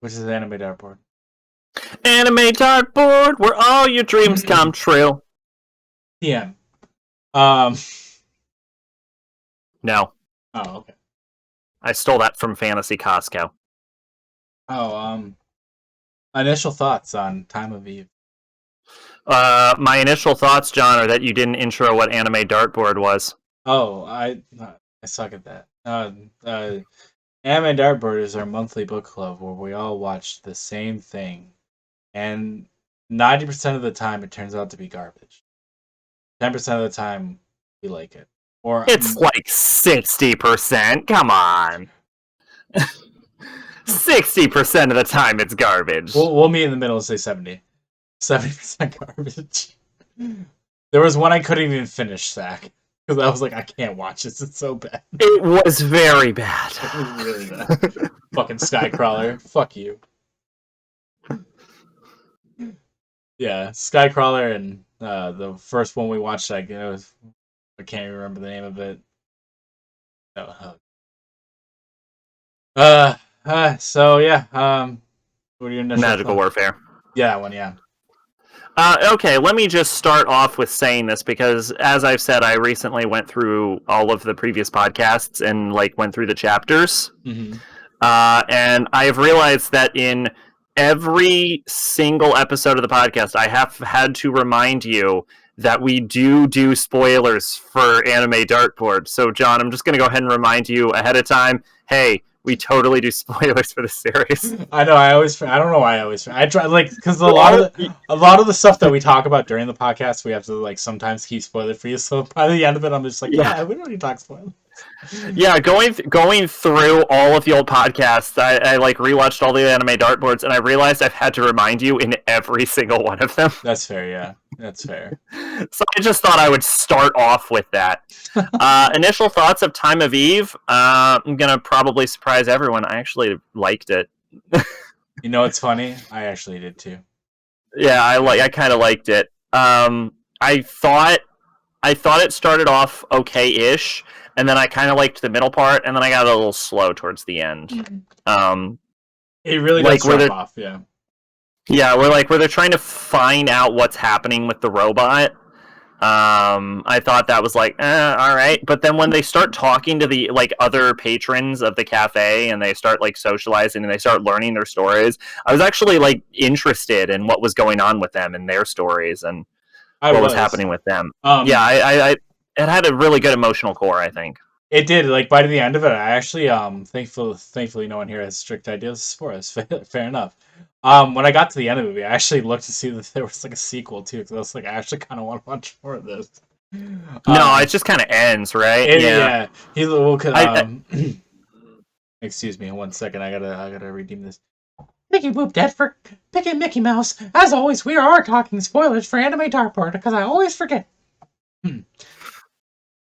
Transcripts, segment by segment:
Which is anime dartboard. Anime dartboard, where all your dreams come true. Yeah. No. Oh, okay. I stole that from Fantasy Costco. Oh, initial thoughts on Time of Eve. My initial thoughts, John, are that you didn't intro what anime dartboard was. Oh, I suck at that. Anime Dartboard is our monthly book club where we all watch the same thing, and 90% of the time it turns out to be garbage. 10% of the time we like it. Or It's like 60%. Come on. 60% of the time it's garbage. We'll meet in the middle and say 70. 70% garbage. There was one I couldn't even finish, Zach. Because I was like, I can't watch this. It's so bad. It was very bad. It was really bad. Fucking Skycrawler. Fuck you. Yeah, Skycrawler and the first one we watched, I can't even remember the name of it. So yeah, what are your initial Magical thoughts? Warfare. Yeah, that one, yeah. Okay, let me just start off with saying this because, as I've said, I recently went through all of the previous podcasts and went through the chapters, and I've realized that in every single episode of the podcast, I have had to remind you that we do spoilers for Anime Dartboard. So, John, I'm just going to go ahead and remind you ahead of time. Hey, we totally do spoilers for the series. I know. I don't know why I try because a lot of the stuff that we talk about during the podcast, we have to sometimes keep spoiled for you. So by the end of it, I'm just like, yeah, we don't need to talk spoilers. Yeah, going through all of the old podcasts, I rewatched all the anime dartboards, and I realized I've had to remind you in every single one of them. That's fair, yeah. That's fair. So I just thought I would start off with that. Initial thoughts of Time of Eve. I'm gonna probably surprise everyone. I actually liked it. You know what's funny? I actually did too. Yeah, I kind of liked it. I thought it started off okay-ish, and then I kind of liked the middle part, and then I got a little slow towards the end. It really does drop off, yeah. Yeah, where they're trying to find out what's happening with the robot. I thought that was all right, but then when they start talking to the other patrons of the cafe and they start socializing and they start learning their stories, I was actually interested in what was going on with them and their stories and what was happening with them. I it had a really good emotional core, I think. It did. By the end of it, I actually thankfully no one here has strict ideas for us. Fair enough. When I got to the end of the movie, I actually looked to see that there was a sequel too, because I was I actually kind of want to watch more of this. No, it just kind of ends, right? Yeah. Excuse me, 1 second. I gotta redeem this. Mickey Boop Dead for picking Mickey Mouse. As always, we are talking spoilers for Anime Dartboard because I always forget.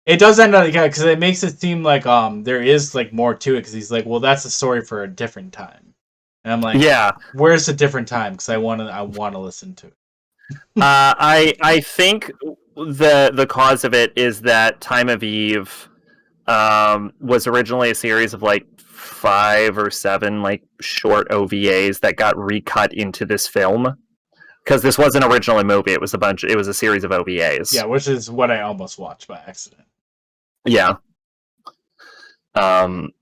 It does end up because it makes it seem like there is more to it because he's well, that's a story for a different time, and I'm like, yeah, where's a different time? Because I want to listen to it. I think the cause of it is that Time of Eve was originally a series of 5 or 7 short OVAs that got recut into this film. Because this wasn't originally a movie, it was a series of OVAs. Yeah, which is what I almost watched by accident. Yeah. Don't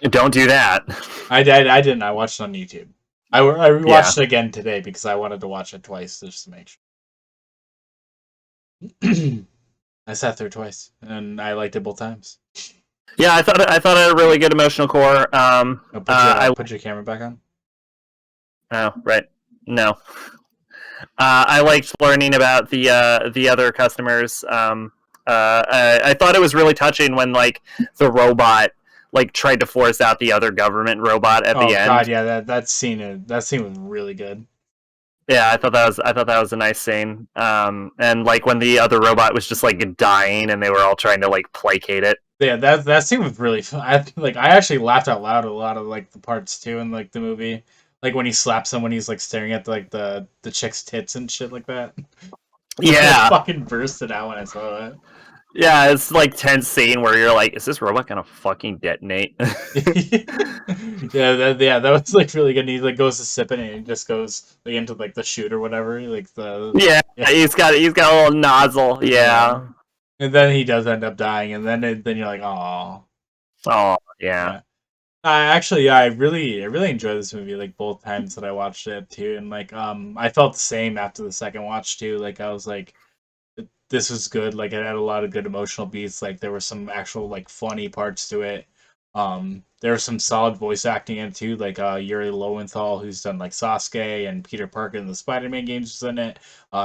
do that. I didn't. I watched it on YouTube. I rewatched it again today because I wanted to watch it twice just to make sure. I sat there twice, and I liked it both times. Yeah, I thought it had a really good emotional core. Put your camera back on. Oh, right. No. I liked learning about the other customers. I thought it was really touching when the robot tried to force out the other government robot at the end. Oh god, yeah, that scene was really good. Yeah, I thought that was a nice scene. And when the other robot was just dying and they were all trying to placate it. Yeah, that scene was really fun. I actually laughed out loud at a lot of the parts too in the movie. When he slaps him when he's staring at the chick's tits and shit like that. Yeah. I fucking bursted out when I saw that. Yeah, it's like tense scene where you're like, is this robot gonna fucking detonate? Yeah, that was like really good. And he like goes to sip it and it just goes like into like the chute or whatever. Like the Yeah, yeah, he's got a little nozzle. yeah. Yeah. And then he does end up dying, and then you're like, oh, Oh yeah. yeah. Actually, yeah, I really enjoyed this movie. Like both times that I watched it too, and like I felt the same after the second watch too. Like I was like, this was good. Like it had a lot of good emotional beats. Like there were some actual like funny parts to it. There was some solid voice acting in it too. Like Yuri Lowenthal, who's done like Sasuke and Peter Parker in the Spider-Man games, was in it.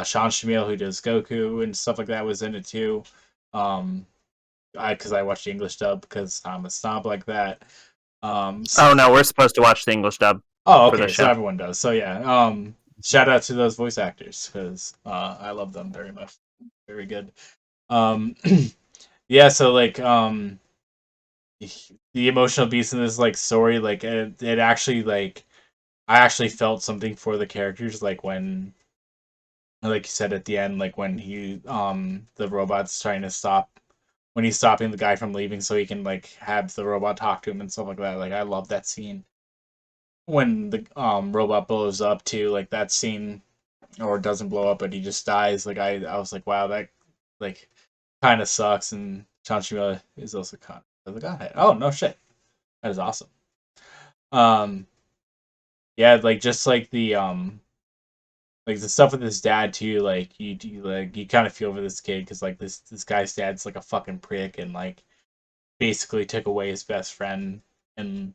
Sean Shamil, who does Goku and stuff like that, was in it too. Um, because I watched the English dub because I'm a snob like that. Oh no, we're supposed to watch the English dub Oh, for the okay, so show. everyone does. So yeah, shout out to those voice actors because I love them very much. Very good. Um, yeah, so like the emotional beats in this like story, like it actually like I actually felt something for the characters, like when like you said at the end, like when he the robot's trying to stop when he's stopping the guy from leaving so he can like have the robot talk to him and stuff like that. Like I love that scene when the robot blows up too, like that scene, or doesn't blow up but he just dies. Like I was like, wow, that like kind of sucks. And Chanchimura is also kind of the guy. Oh no shit, that is awesome. Um, yeah, like just like the stuff with his dad too. Like you kind of feel for this kid because like this guy's dad's like a fucking prick and like basically took away his best friend, and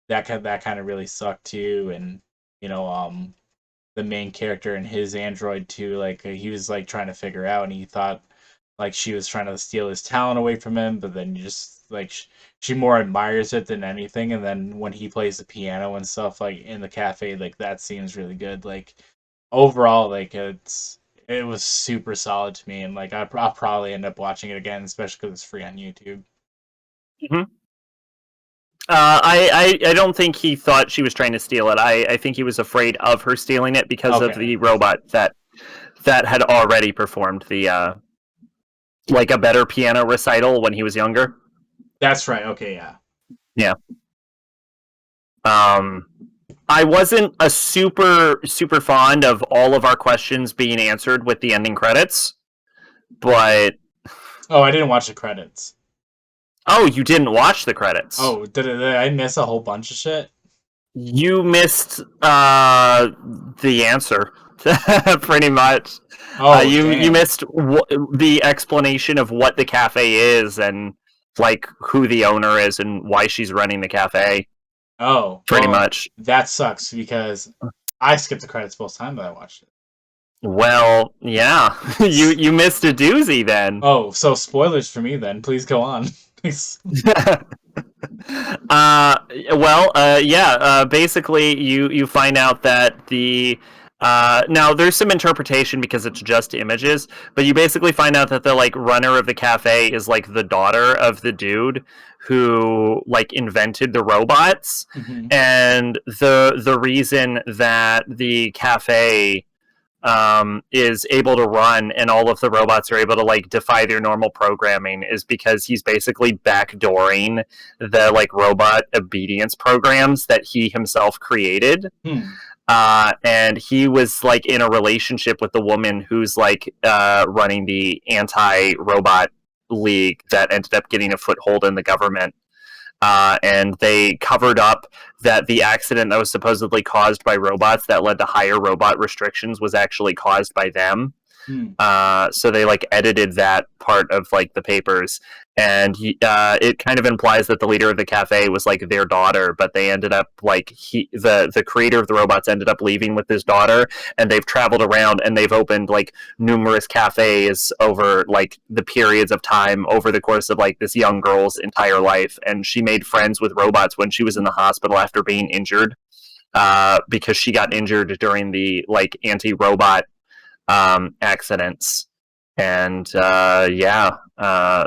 that kind of really sucked too. And you know the main character and his android too, like he was like trying to figure out and he thought like she was trying to steal his talent away from him, but then you just like she more admires it than anything. And then when he plays the piano and stuff like in the cafe, like that seems really good. Like overall, like it was super solid to me, and like I'll probably end up watching it again, especially because it's free on YouTube. Mm-hmm. I don't think he thought she was trying to steal it. I think he was afraid of her stealing it because of Okay, the robot that had already performed the like a better piano recital when he was younger. that's right. Okay, yeah. Yeah. Um, I wasn't a super fond of all of our questions being answered with the ending credits, but Oh, I didn't watch the credits. oh, you didn't watch the credits. Oh, did I miss a whole bunch of shit? You missed the answer, pretty much. Oh, You damn. missed the explanation of what the cafe is and like who the owner is and why she's running the cafe. Oh, Pretty well, much. that sucks because I skipped the credits both times that I watched Well, yeah, it. you missed a doozy then. Oh, so spoilers for me then. Please go on. Please. Yeah. Basically, you find out that the now there's some interpretation because it's just images, but you basically find out that the like runner of the cafe is like the daughter of the dude who like invented the robots, Hmm. and the reason that the cafe is able to run and all of the robots are able to like defy their normal programming is because he's basically backdooring the like robot obedience programs that he himself created. Hmm. And he was like in a relationship with the woman who's like running the anti-robot league that ended up getting a foothold in the government, and they covered up that the accident that was supposedly caused by robots that led to higher robot restrictions was actually caused by them. Hmm. So they like edited that part of like the papers, and it kind of implies that the leader of the cafe was like their daughter, but they ended up like the creator of the robots ended up leaving with his daughter, and they've traveled around and they've opened like numerous cafes over like the periods of time over the course of like this young girl's entire life, and she made friends with robots when she was in the hospital after being injured. Because she got injured during the like anti-robot accidents. And yeah,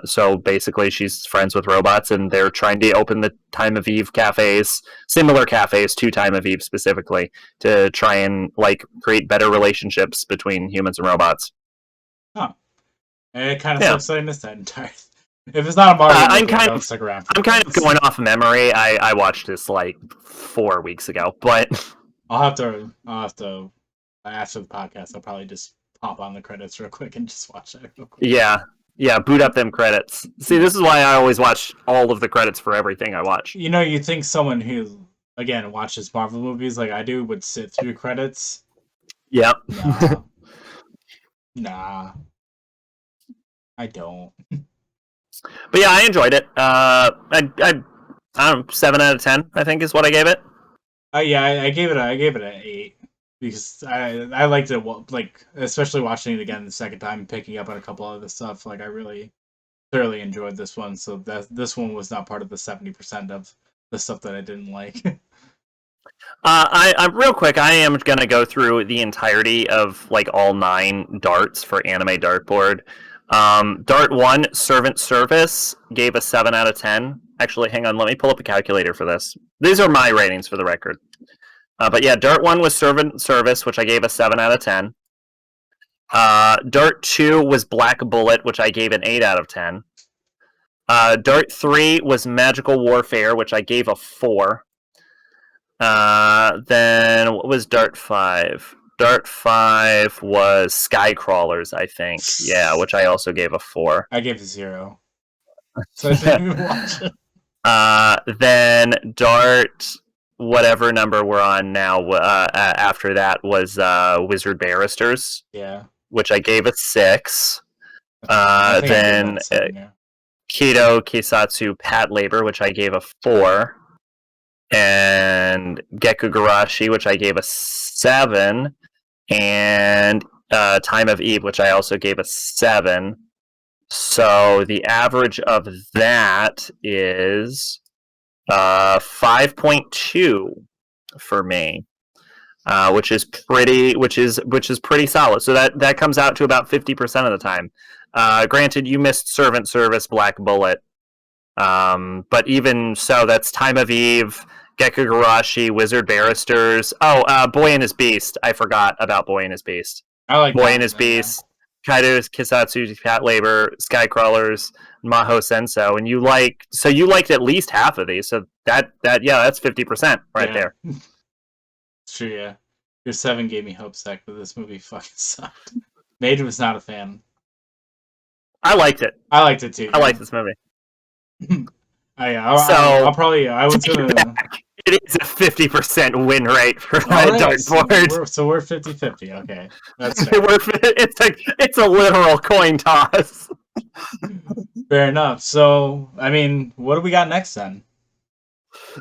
so basically, she's friends with robots, and they're trying to open the Time of Eve cafes, similar cafes to Time of Eve specifically, to try and like create better relationships between humans and robots. Huh. And it kind of Yeah. sucks that I missed that entire. If it's not a Mario movie, I don't stick around for I'm kind of going off memory. I watched this like 4 weeks ago, but I'll have to after the podcast. I'll probably just pop on the credits real quick and just watch that real quick. yeah, boot up them credits. See, this is why I always watch all of the credits for everything I watch. You know, you think someone who again watches Marvel movies like I do would sit through credits. Yep. Nah, I don't. But yeah, I enjoyed it. I don't know, 7 out of 10. I think is what I gave it. Yeah, I gave it an 8 because I liked it. Like especially watching it again the second time, picking up on a couple of the stuff. Like I really thoroughly enjoyed this one. So this one was not part of the 70% of the stuff that I didn't like. I real quick, I am gonna go through the entirety of like all 9 darts for Anime Dartboard. Dart 1, Servant Service, gave a 7 out of 10. Actually, hang on, let me pull up a calculator for this. These are my ratings for the record. But yeah, Dart 1 was Servant Service, which I gave a 7 out of 10. Dart 2 was Black Bullet, which I gave an 8 out of 10. Dart 3 was Magical Warfare, which I gave a 4. Then what was Dart 5? Dart 5 was Skycrawlers, I think. Yeah, which I also gave a 4. I gave a 0. So I didn't even watch it. Then Dart, whatever number we're on now, after that was Wizard Barristers. Yeah. Which I gave a 6. Then Kido Kisatsu Pat Labor, which I gave a 4. And Gekugarashi, which I gave a 7. And Time of Eve, which I also gave a 7. So the average of that is 5.2 for me, which is pretty solid. So that comes out to about 50% of the time. Granted, you missed Servant Service, Black Bullet, but even so, that's Time of Eve, Gekugarashi, Wizard Barristers. Boy and His Beast. I forgot about Boy and His Beast. I like Boy and His Beast. Yeah. Kaido's Kisatsu, Pat Labor, Skycrawlers, Maho Senso, and you liked at least half of these. So that's 50% right there. It's true, yeah. Your 7 gave me hope sec, but this movie fucking sucked. Mage was not a fan. I liked it. I liked it too. I liked this movie. I was gonna. It is a 50% win rate for my dartboard. So we're 50-50. Okay, that's it's a literal coin toss. Fair enough. So, I mean, what do we got next then?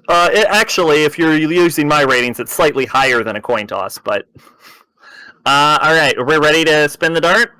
Actually, if you're using my ratings, it's slightly higher than a coin toss. But all right, are we ready to spin the dart?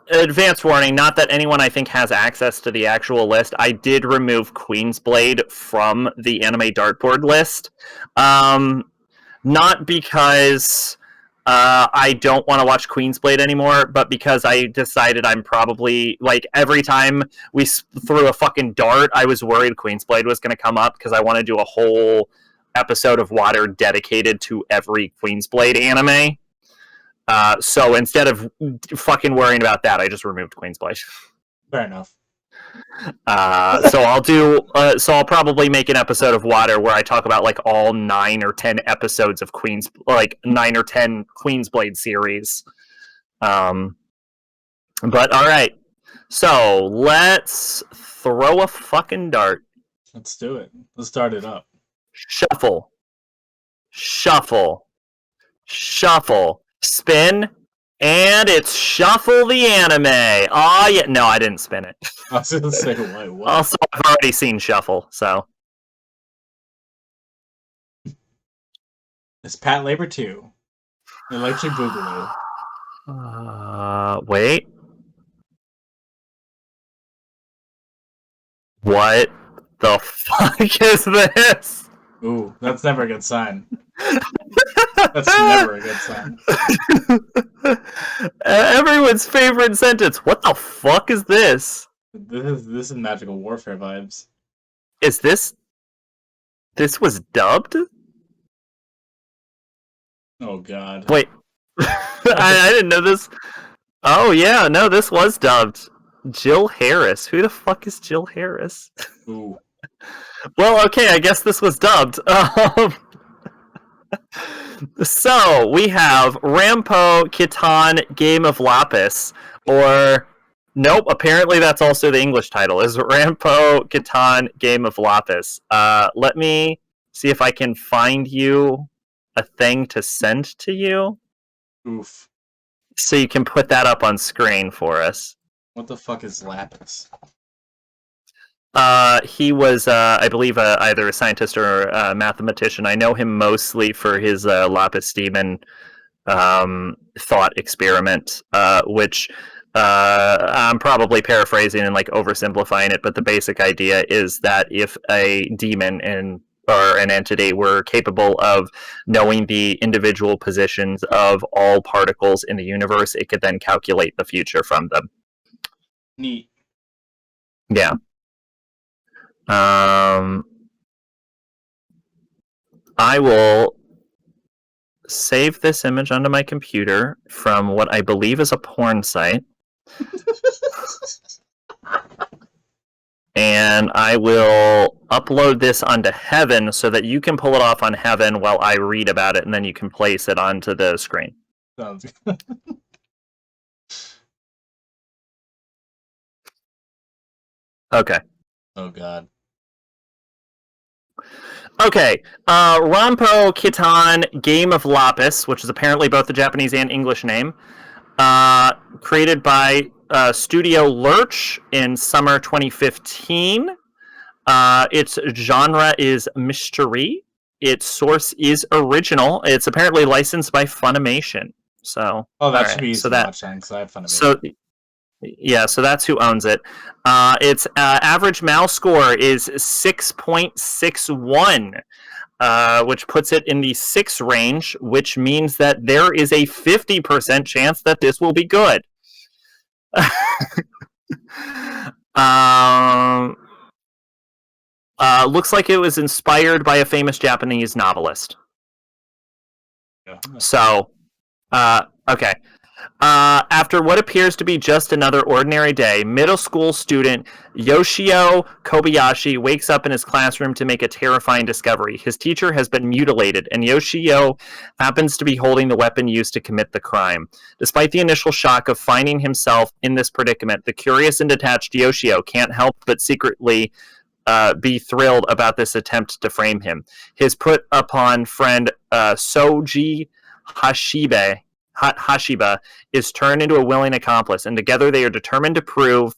Advance warning, not that anyone I think has access to the actual list. I did remove Queensblade from the anime dartboard list. Not because I don't want to watch Queensblade anymore, but because I decided I'm probably, like, every time we threw a fucking dart, I was worried Queensblade was going to come up because I want to do a whole episode of Water dedicated to every Queensblade anime. So instead of fucking worrying about that, I just removed Queensblade. Fair enough. So I'll probably make an episode of Water where I talk about like all 9 or 10 episodes of 9 or 10 Queensblade series. But all right, so let's throw a fucking dart. Let's do it. Let's start it up. Shuffle, shuffle, shuffle. Spin, and it's Shuffle the Anime. Oh, yeah. No, I didn't spin it. I was going to say, what? Also, I've already seen Shuffle, so. It's Pat Labor 2. Electric Boogaloo. Wait. What the fuck is this? Ooh, that's never a good sign. That's never a good sign. Everyone's favorite sentence. What the fuck is this? This is Magical Warfare vibes. Is this was dubbed? Oh god. Wait. I didn't know this. Oh yeah, no, this was dubbed. Jill Harris. Who the fuck is Jill Harris? Ooh. Well, okay, I guess this was dubbed. So we have Rampo Kitan Game of Lapis, or nope. Apparently, that's also the English title. Is Rampo Kitan Game of Lapis? Let me see if I can find you a thing to send to you, Oof. so you can put that up on screen for us. What the fuck is Lapis? He was, I believe, either a scientist or a mathematician. I know him mostly for his Lapis Demon thought experiment, which I'm probably paraphrasing and like oversimplifying it, but the basic idea is that if a demon or an entity were capable of knowing the individual positions of all particles in the universe, it could then calculate the future from them. Neat. Yeah. I will save this image onto my computer from what I believe is a porn site. And I will upload this onto Heaven so that you can pull it off on Heaven while I read about it, and then you can place it onto the screen. Sounds good. Okay. Oh god. Okay, Rampo Kitan Game of Lapis, which is apparently both the Japanese and English name, created by Studio Lurch in summer 2015. Its genre is mystery. Its source is original. It's apparently licensed by Funimation. So, that should be easy to watch then, because I have Funimation. So, yeah, so that's who owns it. Its average MAL score is 6.61, which puts it in the 6 range, which means that there is a 50% chance that this will be good. Looks like it was inspired by a famous Japanese novelist. Yeah. So, okay. After what appears to be just another ordinary day, middle school student Yoshio Kobayashi wakes up in his classroom to make a terrifying discovery. His teacher has been mutilated, and Yoshio happens to be holding the weapon used to commit the crime. Despite the initial shock of finding himself in this predicament, the curious and detached Yoshio can't help but secretly be thrilled about this attempt to frame him. His put-upon friend Soji Hashiba is turned into a willing accomplice, and together they are determined to prove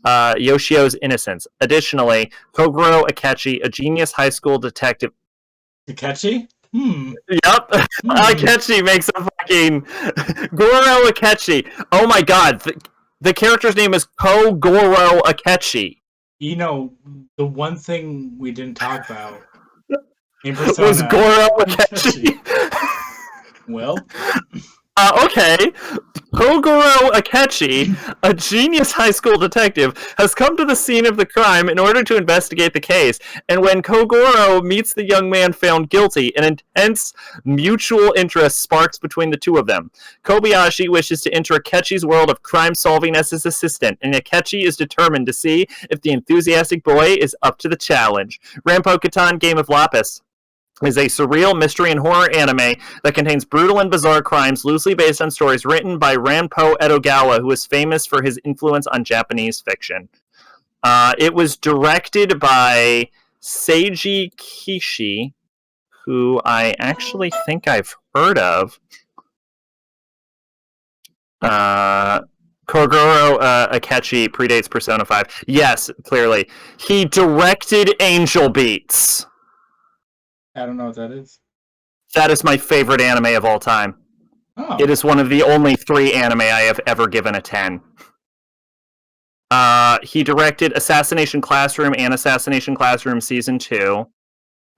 Yoshio's innocence. Additionally, Kogoro Akechi, a genius high school detective... Akechi? Yep. Akechi makes a fucking... Goro Akechi. Oh my god. The character's name is Kogoro Akechi. You know, the one thing we didn't talk about in Persona was Goro Akechi. Well... Okay, Kogoro Akechi, a genius high school detective, has come to the scene of the crime in order to investigate the case, and when Kogoro meets the young man found guilty, an intense mutual interest sparks between the two of them. Kobayashi wishes to enter Akechi's world of crime-solving as his assistant, and Akechi is determined to see if the enthusiastic boy is up to the challenge. Rampo Kitan Game of Lapis is a surreal mystery and horror anime that contains brutal and bizarre crimes loosely based on stories written by Ranpo Edogawa, who is famous for his influence on Japanese fiction. It was directed by Seiji Kishi, who I actually think I've heard of. Kogoro Akechi predates Persona 5. Yes, clearly. He directed Angel Beats. I don't know what that is. That is my favorite anime of all time. Oh. It is one of the only 3 anime I have ever given a 10. He directed Assassination Classroom and Assassination Classroom Season 2.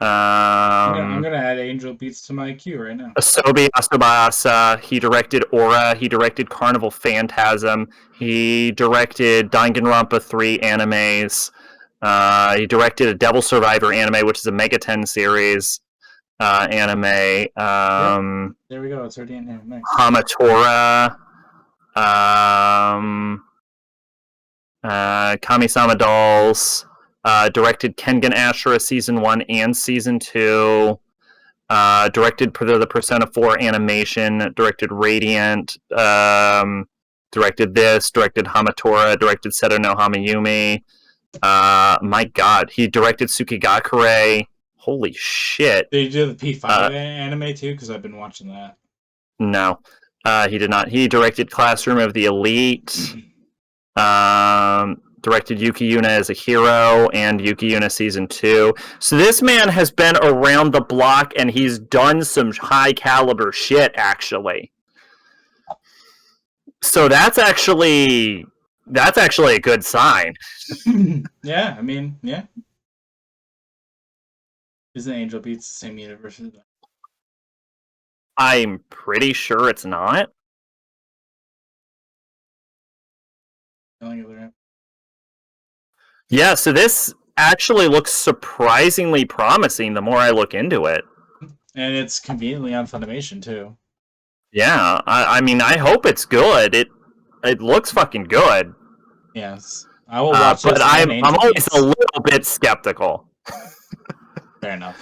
I'm gonna add Angel Beats to my queue right now. Asobi Asobasa. He directed Aura. He directed Carnival Phantasm. He directed Danganronpa 3 animes. He directed a Devil Survivor anime, which is a Mega 10 series anime. Yep. There we go. It's already in here. Nice. Hamatora. Kami-sama Dolls. Directed Kengan Ashura Season 1 and Season 2. Directed the Persona 4 animation. Directed Radiant. Directed this. Directed Hamatora. Directed Seto no Hamayumi. My god. He directed Tsukigakure. Holy shit. Did he do the P5 anime too? Because I've been watching that. No. He did not. He directed Classroom of the Elite. Directed Yuki Yuna as a Hero and Yuki Yuna Season 2. So this man has been around the block and he's done some high caliber shit, actually. So that's actually a good sign. Yeah, I mean, yeah. Isn't Angel Beats the same universe? I'm pretty sure it's not. Yeah, so this actually looks surprisingly promising the more I look into it. And it's conveniently on Funimation, too. Yeah, I mean, I hope it's good. It looks fucking good. Yes. I will watch but this. I'm always a little bit skeptical. Fair enough.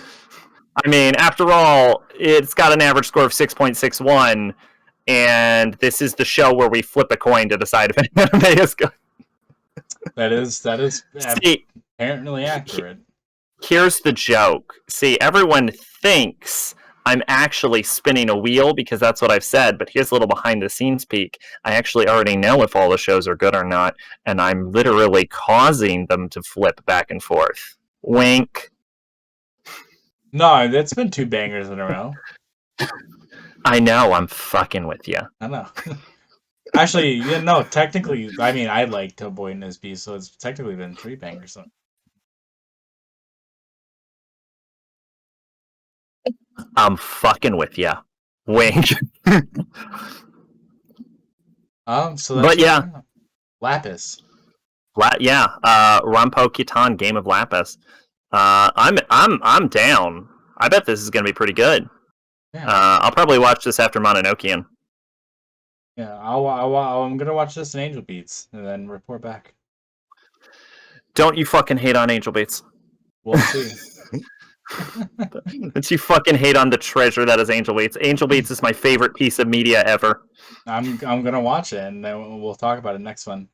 I mean, after all, it's got an average score of 6.61, and this is the show where we flip a coin to decide if an anime is good. That is apparently accurate. Here's the joke. See, everyone thinks I'm actually spinning a wheel because that's what I've said, but here's a little behind the scenes peek. I actually already know if all the shows are good or not, and I'm literally causing them to flip back and forth. Wink. No, that's been 2 bangers in a row. I know, I'm fucking with you. I know. Actually, yeah, no, technically, I mean, I like Toboy and his Beast, so it's technically been 3 bangers. So. I'm fucking with you. Wink. So that's but yeah. Lapis. Rampo Kitan Game of Lapis. I'm down. I bet this is gonna be pretty good. Yeah. I'll probably watch this after Mononokean. Yeah, I'm gonna watch this in Angel Beats and then report back. Don't you fucking hate on Angel Beats? We'll see. Don't you fucking hate on the treasure that is Angel Beats? Angel Beats is my favorite piece of media ever. I'm gonna watch it and then we'll talk about it next one.